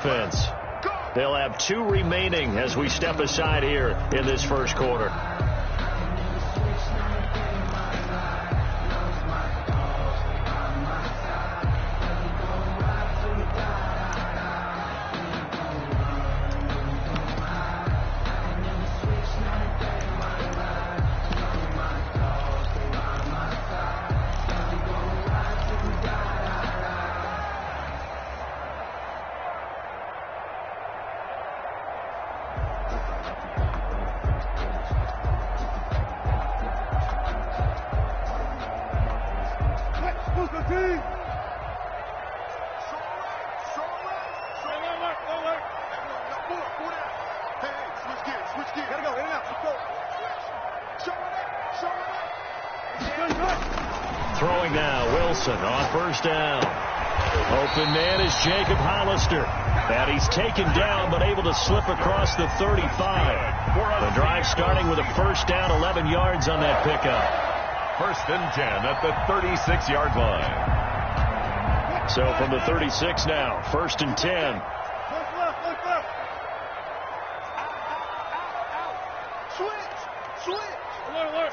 offense. They'll have 2 remaining as we step aside here in this first quarter. Throwing now, Wilson on first down. Open man is Jacob Hollister. And he's taken down but able to slip across the 35. The drive starting with a first down, 11 yards on that pickup. 1st and 10 at the 36-yard line. So from the 36 now, 1st and 10.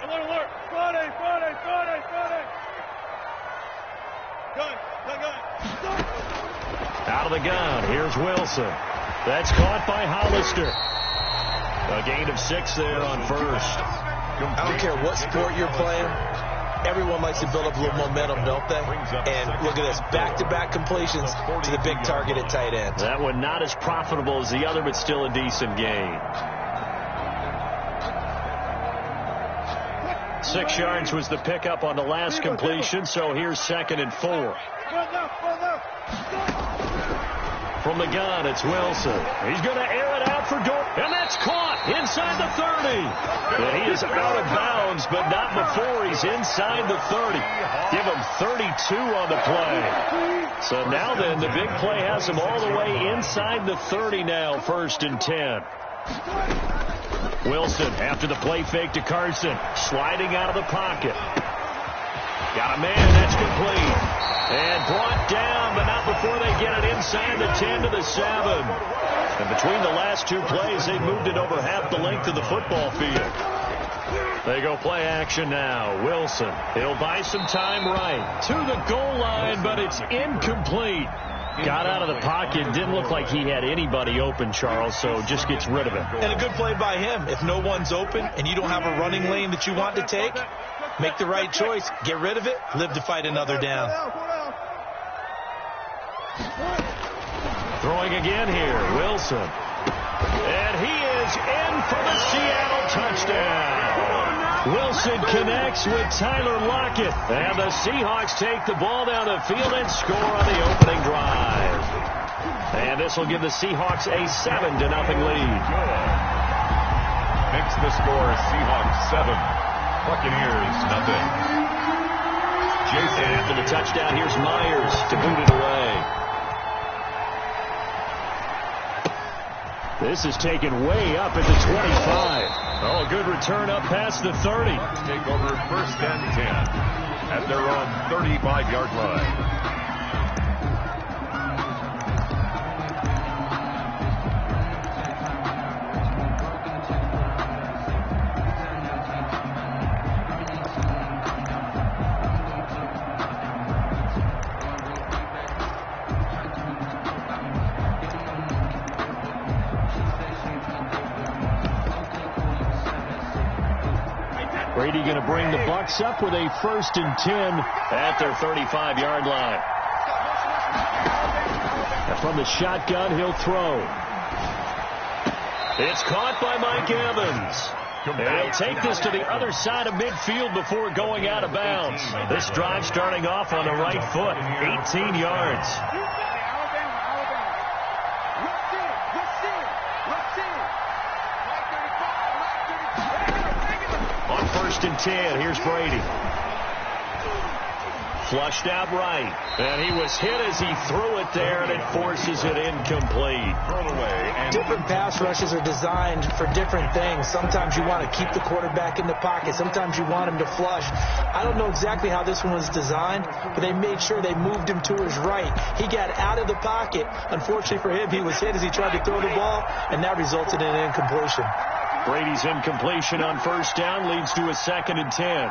Alert. Friday. Out of the gun, here's Wilson. That's caught by Hollister. A gain of 6 there on first. I don't care what sport you're playing. Everyone likes to build up a little momentum, don't they? And look at this, back-to-back completions to the big target at tight end. That one not as profitable as the other, but still a decent gain. 6 yards was the pickup on the last completion, so here's 2nd and 4. From the gun, it's Wilson. He's going to air it out for Dorton, and that's caught inside the 30. But he is out of bounds, but not before he's inside the 30. Give him 32 on the play. So now then, the big play has him all the way inside the 30 now, 1st and 10. Wilson, after the play fake to Carson, sliding out of the pocket. Got a man, that's complete. And brought down, but not before they get it inside the 10 to the 7. And between the last 2 plays, they moved it over half the length of the football field. They go play action now. Wilson, he'll buy some time right to the goal line, but it's incomplete. Got out of the pocket. Didn't look like he had anybody open, Charles, so just gets rid of it. And a good play by him. If no one's open and you don't have a running lane that you want to take, make the right choice. Get rid of it. Live to fight another down. Throwing again here, Wilson. And he is in for the Seattle touchdown. Wilson connects with Tyler Lockett. And the Seahawks take the ball down the field and score on the opening drive. And this will give the Seahawks a 7-0 lead. Makes the score Seahawks 7, Buccaneers 0. Jason after the touchdown, here's Myers to boot it away. This is taken way up at the 25. Oh, a good return up past the 30. Take over 1st and 10 at their own 35-yard line. Brady going to bring the Bucs up with a 1st and 10 at their 35-yard line. And from the shotgun, he'll throw. It's caught by Mike Evans. And he'll take this to the other side of midfield before going out of bounds. This drive starting off on the right foot, 18 yards. On 1st and 10, here's Brady. Flushed out right. And he was hit as he threw it there, and it forces it incomplete. Thrown away. And different pass rushes are designed for different things. Sometimes you want to keep the quarterback in the pocket. Sometimes you want him to flush. I don't know exactly how this one was designed, but they made sure they moved him to his right. He got out of the pocket. Unfortunately for him, he was hit as he tried to throw the ball, and that resulted in an incompletion. Brady's incompletion on first down leads to a 2nd and 10.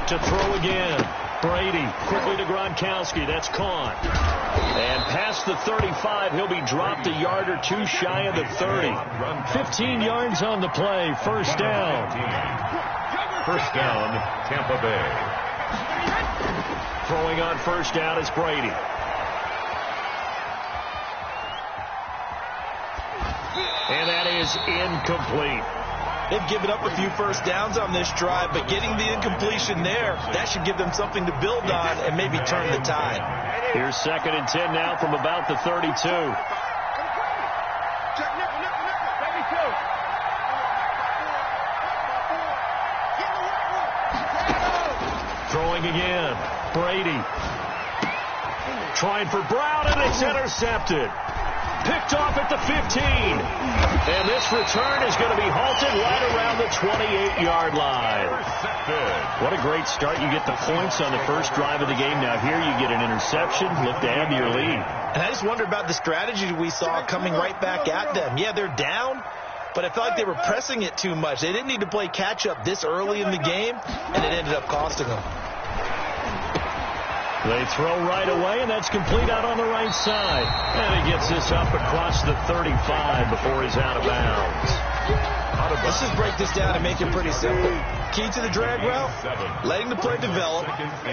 To throw again. Brady quickly to Gronkowski. That's caught. And past the 35, he'll be dropped a yard or two shy of the 30. 15 yards on the play. First down. First down, Tampa Bay. Throwing on first down is Brady. And that is incomplete. They've given up a few first downs on this drive, but getting the incompletion there, that should give them something to build on and maybe turn the tide. Here's 2nd and 10 now from about the 32. Throwing again. Brady. Trying for Brown, and it's intercepted. Picked off at the 15. And this return is going to be halted right around the 28-yard line. What a great start. You get the points on the first drive of the game. Now here you get an interception. Look to add to your lead. And I just wonder about the strategy we saw coming right back at them. Yeah, they're down, but I felt like they were pressing it too much. They didn't need to play catch-up this early in the game, and it ended up costing them. They throw right away, and that's complete out on the right side. And he gets this up across the 35 before he's out of bounds. Let's just break this down and make it pretty simple. Key to the drag route, letting the play develop,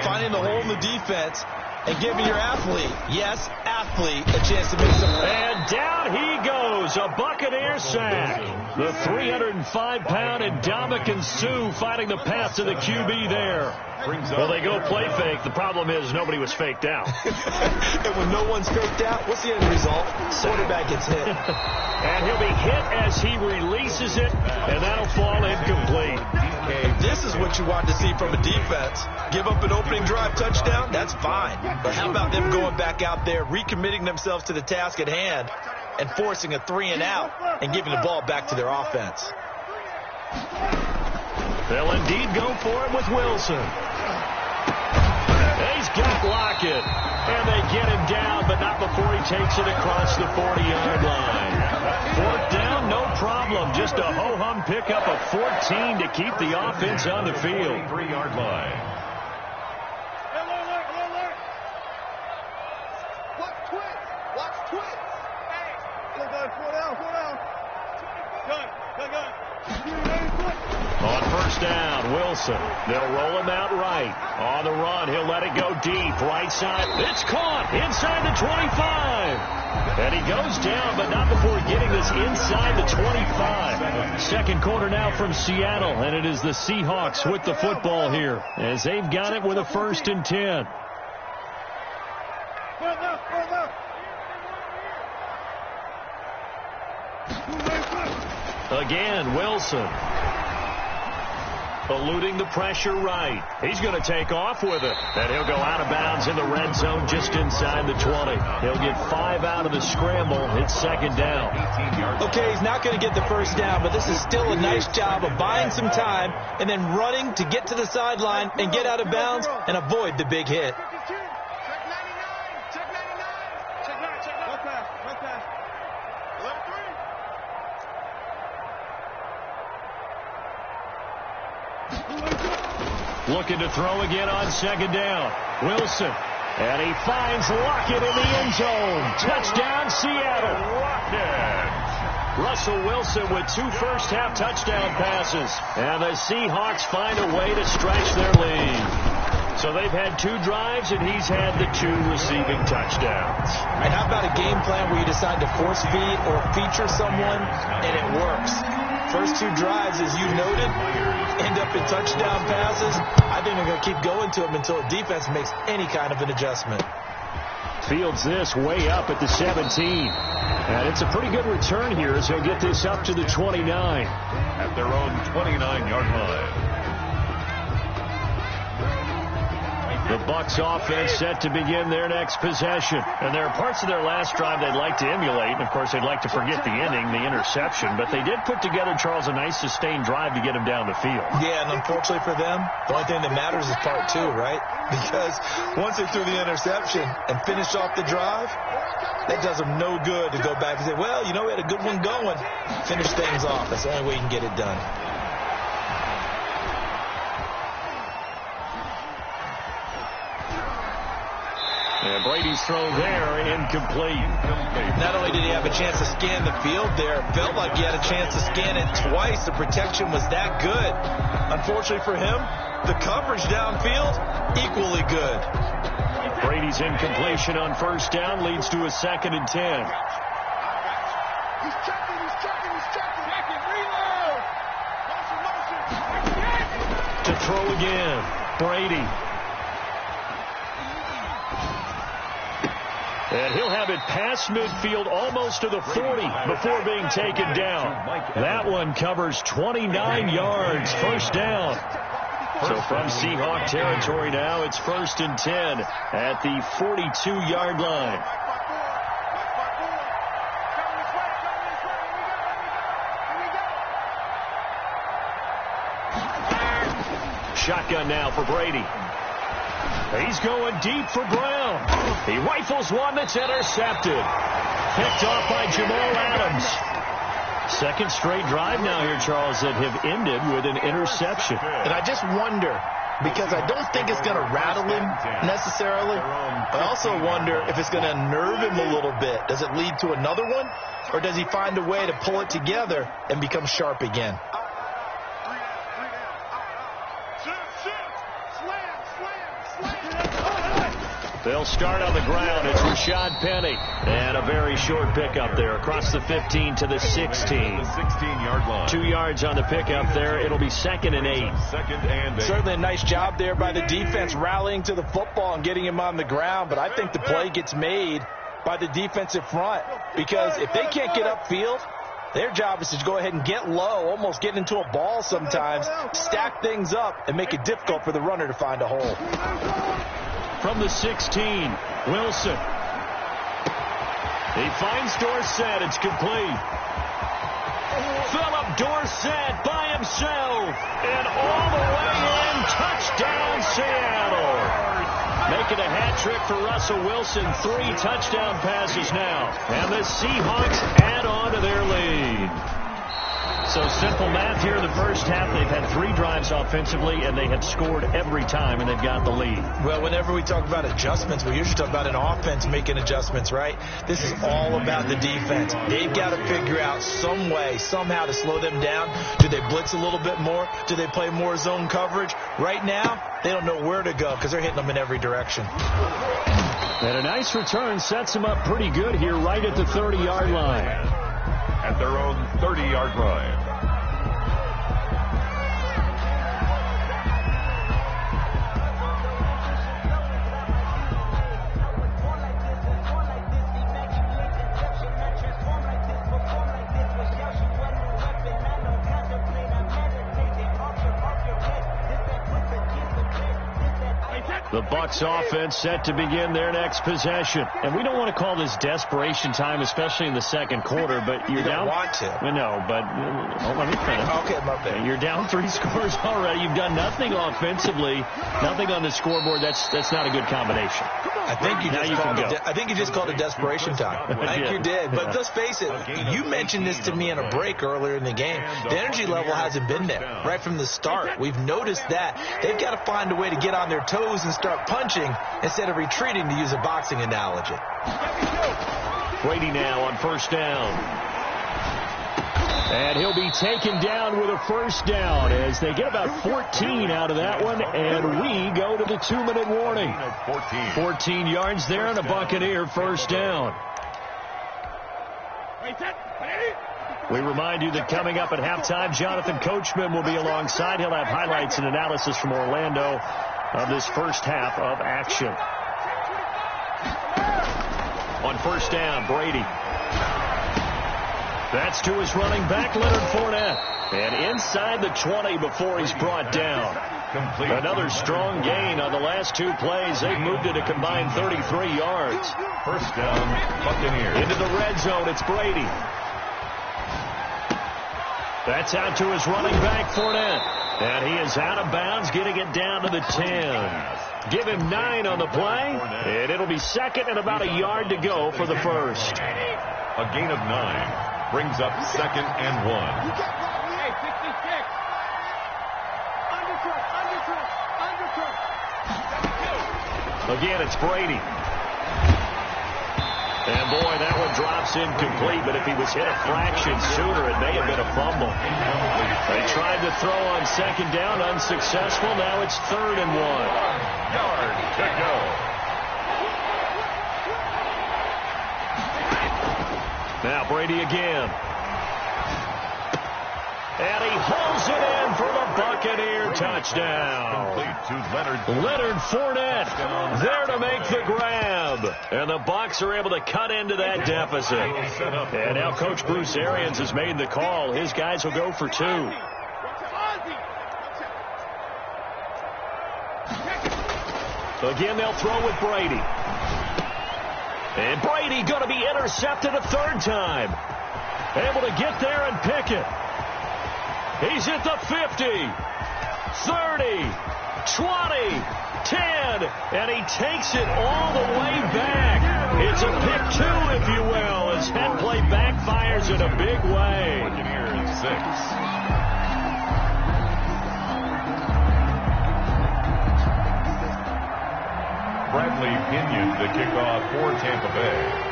finding the hole in the defense, and giving your athlete, yes, athlete, a chance to make some. And down he goes, a Buccaneer sack. The 305-pound Ndamukong Suh finding the path to the QB there. Well, they go play fake. The problem is nobody was faked out. And when no one's faked out, what's the end result? Quarterback gets hit. And he'll be hit as he releases it, and that'll fall incomplete. This is what you want to see from a defense. Give up an opening drive touchdown, that's fine. But how about them going back out there, recommitting themselves to the task at hand, and forcing a 3-and-out and giving the ball back to their offense? They'll indeed go for it with Wilson. He's got Lockett. And they get him down, but not before he takes it across the 40-yard line. 4th down, no problem. Just a ho-hum pickup of 14 to keep the offense on the field. 3-yard line. Watch twitch. Hey. Go down. Gun. On first down, Wilson. They'll roll him out right. On the run, he'll let it go deep. Right side, it's caught inside the 25. And he goes down, but not before getting this inside the 25. Second quarter now from Seattle, and it is the Seahawks with the football here as they've got it with a 1st and 10. Again, Wilson. Eluding the pressure right. He's going to take off with it. And he'll go out of bounds in the red zone just inside the 20. He'll get 5 out of the scramble. It's 2nd down. Okay, he's not going to get the first down, but this is still a nice job of buying some time and then running to get to the sideline and get out of bounds and avoid the big hit. Looking to throw again on 2nd down. Wilson. And he finds Lockett in the end zone. Touchdown, Seattle. Lockett. Russell Wilson with 2 first-half touchdown passes. And the Seahawks find a way to stretch their lead. So they've had 2 drives, and he's had the 2 receiving touchdowns. And how about a game plan where you decide to force feed or feature someone, and it works? First 2 drives, as you noted, end up in touchdown passes. I think they're going to keep going to them until the defense makes any kind of an adjustment. Fields this way up at the 17. And it's a pretty good return here as he'll get this up to the 29. At their own 29-yard line. Bucs offense set to begin their next possession. And there are parts of their last drive they'd like to emulate. And, of course, they'd like to forget the inning, the interception. But they did put together, Charles, a nice sustained drive to get him down the field. Yeah, and unfortunately for them, the only thing that matters is part two, right? Because once they threw the interception and finished off the drive, that does them no good to go back and say, well, you know, we had a good one going. Finish things off. That's the only way you can get it done. And Brady's throw there, incomplete. Not only did he have a chance to scan the field there, it felt like he had a chance to scan it twice. The protection was that good. Unfortunately for him, the coverage downfield, equally good. Brady's incompletion on first down leads to a 2nd and 10. He's checking. Reload. Motion. To throw again, Brady. And he'll have it past midfield almost to the 40 before being taken down. That one covers 29 yards, first down. So from Seahawk territory now, it's 1st and 10 at the 42-yard line. Shotgun now for Brady. He's going deep for Brown. He rifles one that's intercepted. Picked off by Jamal Adams. Second straight drive now here, Charles, that have ended with an interception. And I just wonder, because I don't think it's going to rattle him necessarily, I also wonder if it's going to nerve him a little bit. Does it lead to another one, or does he find a way to pull it together and become sharp again? They'll start on the ground. It's Rashad Penny. And a very short pickup there across the 15 to the 16. The 16-yard line. 2 yards on the pickup there. It'll be 2nd and 8. 2nd and 8. Certainly a nice job there by the defense rallying to the football and getting him on the ground. But I think the play gets made by the defensive front. Because if they can't get upfield, their job is to go ahead and get low, almost get into a ball sometimes, stack things up, and make it difficult for the runner to find a hole. From the 16, Wilson. He finds Dorsett. It's complete. Philip Dorsett by himself. And all the way in. Touchdown, Seattle. Making a hat trick for Russell Wilson. 3 touchdown passes now. And the Seahawks add on to their lead. So simple math here in the first half. They've had 3 drives offensively, and they have scored every time, and they've got the lead. Well, whenever we talk about adjustments, we usually talk about an offense making adjustments, right? This is all about the defense. They've got to figure out some way, somehow to slow them down. Do they blitz a little bit more? Do they play more zone coverage? Right now, they don't know where to go because they're hitting them in every direction. And a nice return sets them up pretty good here right at the 30-yard line. At their own 30-yard line. The Bucs offense set to begin their next possession. And we don't want to call this desperation time, especially in the second quarter, but you're down. You don't want to. No, but let me finish. Okay, my bad. You're down 3 scores already. You've done nothing offensively, nothing on the scoreboard. That's not a good combination. I think you just called it desperation time. I think you did. But let's face it, you mentioned this to me in a break earlier in the game. The energy level hasn't been there right from the start. We've noticed that. They've got to find a way to get on their toes and start punching instead of retreating, to use a boxing analogy. Brady now on first down. And he'll be taken down with a first down as they get about 14 out of that one, and we go to the 2-minute warning. 14 yards there and a Buccaneer first down. We remind you that coming up at halftime, Jonathan Coachman will be alongside. He'll have highlights and analysis from Orlando of this first half of action. On first down, Brady. That's to his running back, Leonard Fournette. And inside the 20 before he's brought down. Complete. Another strong gain on the last 2 plays. They've moved it a combined 33 yards. First down, Buccaneers. Into the red zone, it's Brady. That's out to his running back, Fournette. And he is out of bounds, getting it down to the 10. Give him 9 on the play, and it'll be second and about a yard to go for the first. A gain of 9 brings up second and 1. Hey, 66. Undercut. Again, it's Brady. And, boy, that one drops incomplete, but if he was hit a fraction sooner, it may have been a fumble. They tried to throw on second down, unsuccessful. Now it's 3rd and 1. Yard to go. Now Brady again. And he holds it in for the Buccaneer touchdown. Complete to Leonard Fournette there to make the grab. And the Bucs are able to cut into that deficit. And now Coach Bruce Arians has made the call. His guys will go for 2. Again, they'll throw with Brady. And Brady going to be intercepted a 3rd time. Able to get there and pick it. He's at the 50, 30, 20, 10, and he takes it all the way back. It's a pick 2, if you will, as that play backfires in a big way. Buccaneers 6. Bradley Pinion to kick off for Tampa Bay.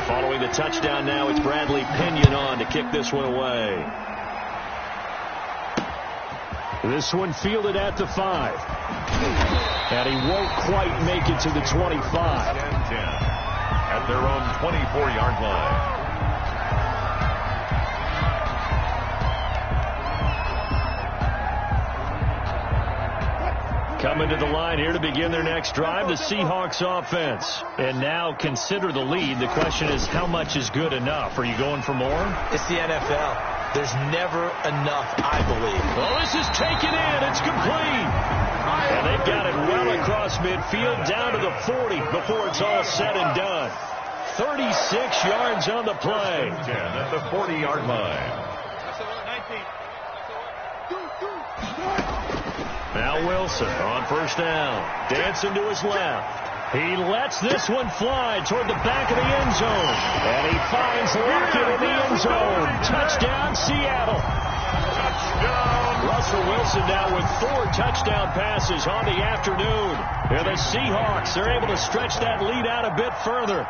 Following the touchdown now, it's Bradley Pinion on to kick this one away. This one fielded at the 5. And he won't quite make it to the 25. 10 at their own 24-yard line. Coming to the line here to begin their next drive, the Seahawks offense. And now consider the lead. The question is, how much is good enough? Are you going for more? It's the NFL. There's never enough, I believe. Well, this is taken in. It's complete. And they've got it well across midfield down to the 40 before it's all said and done. 36 yards on the play. 10 at the 40-yard line. Now Wilson on first down. Dancing to his left. He lets this one fly toward the back of the end zone. And he finds Lockett in the end zone. Touchdown, Seattle. Touchdown. Russell Wilson now with 4 touchdown passes on the afternoon. And the Seahawks are able to stretch that lead out a bit further.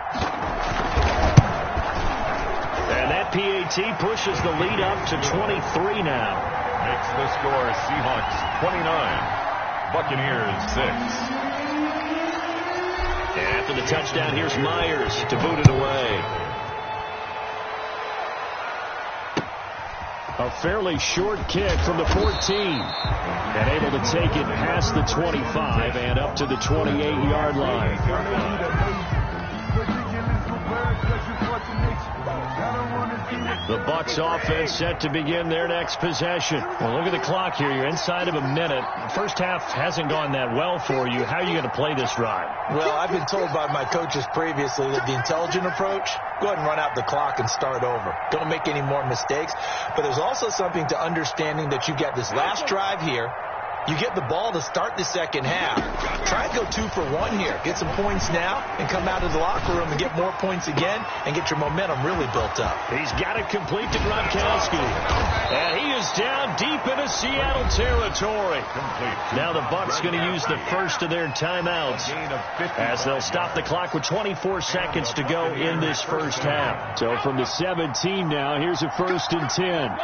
And that PAT pushes the lead up to 23 now. Makes the score Seahawks 29, Buccaneers 6. And after the touchdown, here's Myers to boot it away. A fairly short kick from the 14. And able to take it past the 25 and up to the 28-yard line. The Bucs offense set to begin their next possession. Well, look at the clock here. You're inside of a minute. First half hasn't gone that well for you. How are you going to play this drive? Well, I've been told by my coaches previously that the intelligent approach, go ahead and run out the clock and start over. Don't make any more mistakes. But there's also something to understanding that you get this last drive here. You get the ball to start the second half. Try and go 2 for 1 here. Get some points now and come out of the locker room and get more points again and get your momentum really built up. He's got it complete to Gronkowski. And he is down deep into Seattle territory. Now the Bucs going to use the first of their timeouts as they'll stop the clock with 24 seconds to go in this first half. So from the 17 now, here's a 1st and 10.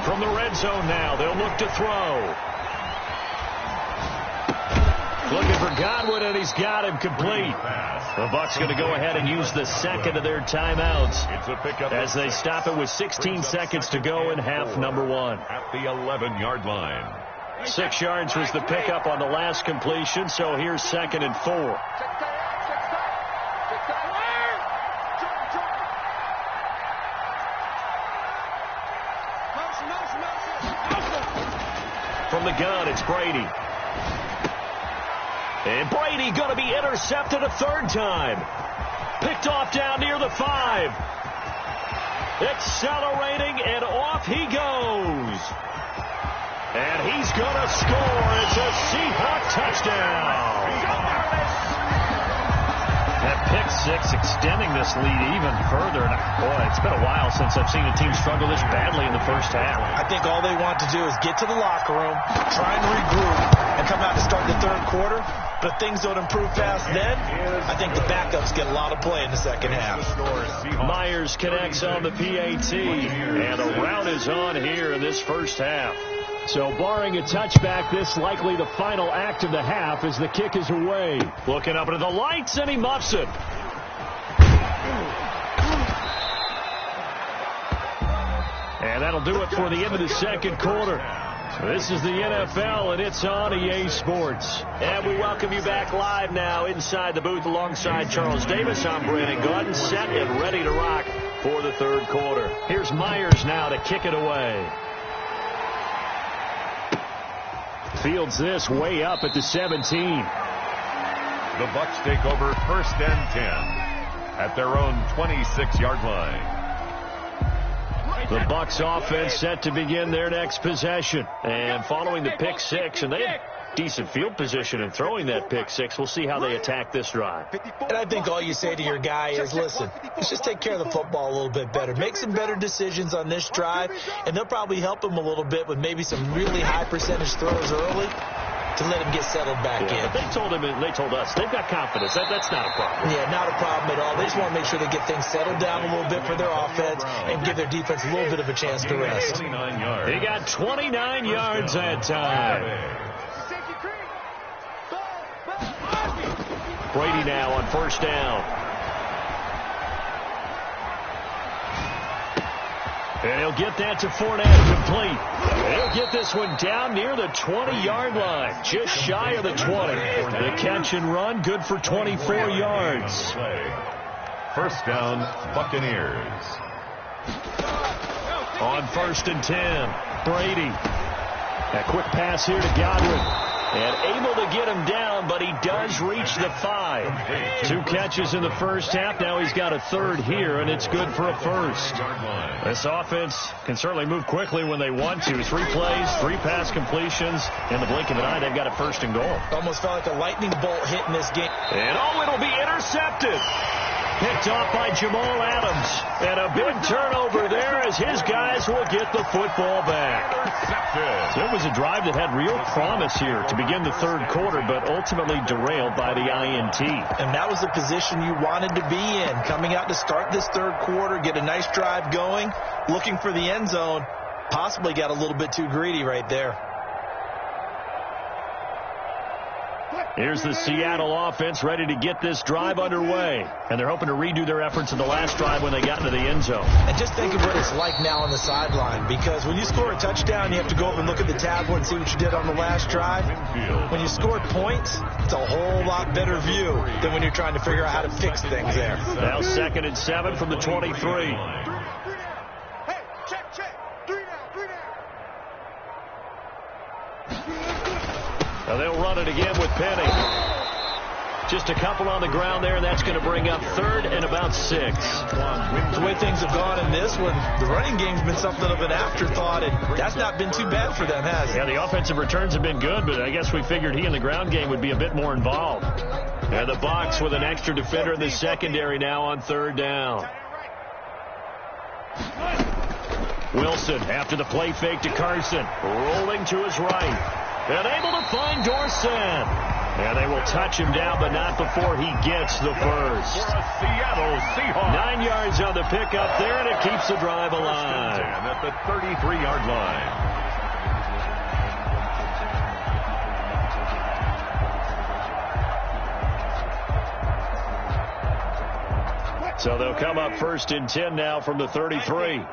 From the red zone now, they'll look to throw. Looking for Godwin, and he's got him complete. The Bucs going to go ahead and use the second of their timeouts as they stop it with 16 seconds to go in half number 1. At the 11-yard line. 6 yards was the pickup on the last completion, so here's 2nd and 4. From the gun, it's Brady. And Brady going to be intercepted a 3rd time. Picked off down near the 5. Accelerating, and off he goes. And he's going to score. It's a Seahawk touchdown. That pick 6 extending this lead even further. And boy, it's been a while since I've seen a team struggle this badly in the first half. I think all they want to do is get to the locker room, try and regroup, and come out to start the 3rd quarter. But if things don't improve fast then, I think the backups get a lot of play in the 2nd half. Myers connects on the PAT, and a rout is on here in this first half. So barring a touchback, this likely the final act of the half as the kick is away. Looking up into the lights, and he muffs it. And that'll do it for the end of the 2nd quarter. This is the NFL, and it's on EA Sports. And we welcome you back live now inside the booth alongside Charles Davis. I'm Brandon Gaudin, set and ready to rock for the 3rd quarter. Here's Myers now to kick it away. Fields this way up at the 17. The Bucs take over 1st and 10 at their own 26-yard line. The Bucs offense set to begin their next possession. And following the pick 6, and they had decent field position in throwing that pick 6. We'll see how they attack this drive. And I think all you say to your guy is, listen, let's just take care of the football a little bit better. Make some better decisions on this drive, and they'll probably help him a little bit with maybe some really high percentage throws early to let him get settled back in. They told him, and they told us, they've got confidence. That's not a problem. Yeah, not a problem at all. They just want to make sure they get things settled down a little bit for their offense and give their defense a little bit of a chance to rest. He got 29 yards that time. Brady now on 1st down. And he'll get that to Fournette, complete. He'll get this one down near the 20-yard line, just shy of the 20. The catch and run, good for 24 yards. 1st down, Buccaneers. On 1st and 10, Brady. A quick pass here to Godwin. And able to get him down, but he does reach the 5. 2 catches in the first half. Now he's got a 3rd here, and it's good for a 1st. This offense can certainly move quickly when they want to. 3 plays, 3 pass completions. In the blink of an eye, they've got a 1st and goal. Almost felt like a lightning bolt hit in this game. And it'll be intercepted. Picked off by Jamal Adams. And a big turnover there as his guys will get the football back. So it was a drive that had real promise here to begin the 3rd quarter, but ultimately derailed by the INT. And that was the position you wanted to be in. Coming out to start this 3rd quarter, get a nice drive going, looking for the end zone. Possibly got a little bit too greedy right there. Here's the Seattle offense ready to get this drive underway. And they're hoping to redo their efforts in the last drive when they got into the end zone. And just think of what it's like now on the sideline. Because when you score a touchdown, you have to go over and look at the tablet and see what you did on the last drive. When you scored points, it's a whole lot better view than when you're trying to figure out how to fix things there. Now 2nd and 7 from the 23. Now they'll run it again with Penny. Just a couple on the ground there, and that's going to bring up 3rd and about 6. The way things have gone in this one, the running game's been something of an afterthought, and that's not been too bad for them, has it? Yeah, the offensive returns have been good, but I guess we figured he in the ground game would be a bit more involved. And the Bucs with an extra defender in the secondary now on 3rd down. Wilson after the play fake to Carson, rolling to his right. And able to find Dorsett. And they will touch him down, but not before he gets the 1st. For a Seattle Seahawks. 9 yards on the pickup there, and it keeps the drive alive. At the 33-yard line. So they'll come up 1st and 10 now from the 33.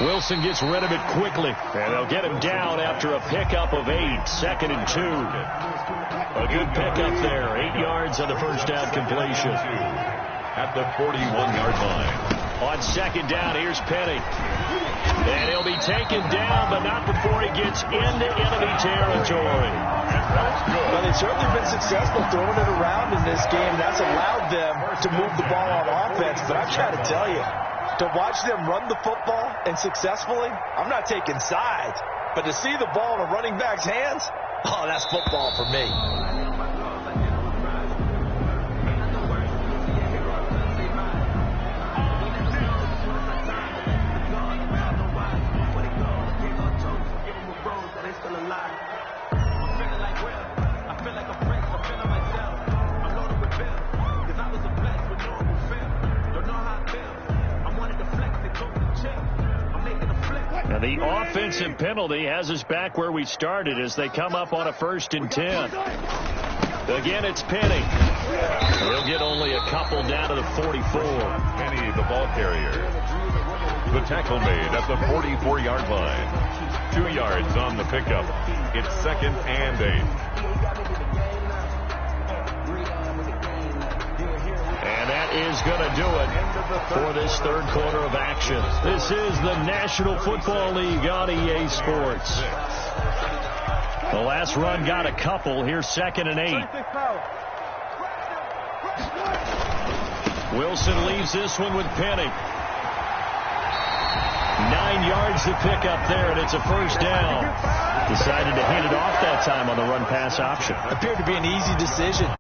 Wilson gets rid of it quickly, and they'll get him down after a pickup of 8, 2nd and 2. A good pickup there, 8 yards on the first down completion. At the 41-yard line. On 2nd down, here's Penny. And he'll be taken down, but not before he gets into enemy territory. Well, they've certainly been successful throwing it around in this game. That's allowed them to move the ball on offense. But I've got to tell you, to watch them run the football and successfully, I'm not taking sides. But to see the ball in a running back's hands, oh, that's football for me. And the offensive penalty has us back where we started as they come up on a 1st and 10. Again, it's Penny. He'll get only a couple down to the 44. Penny, the ball carrier. The tackle made at the 44-yard line. 2 yards on the pickup. It's 2nd and 8. And that is going to do it for this 3rd quarter of action. This is the National Football League on EA Sports. The last run got a couple. Here's 2nd and 8. Wilson leaves this one with Penny. 9 yards to pick up there, and it's a first down. Decided to hand it off that time on the run-pass option. Appeared to be an easy decision.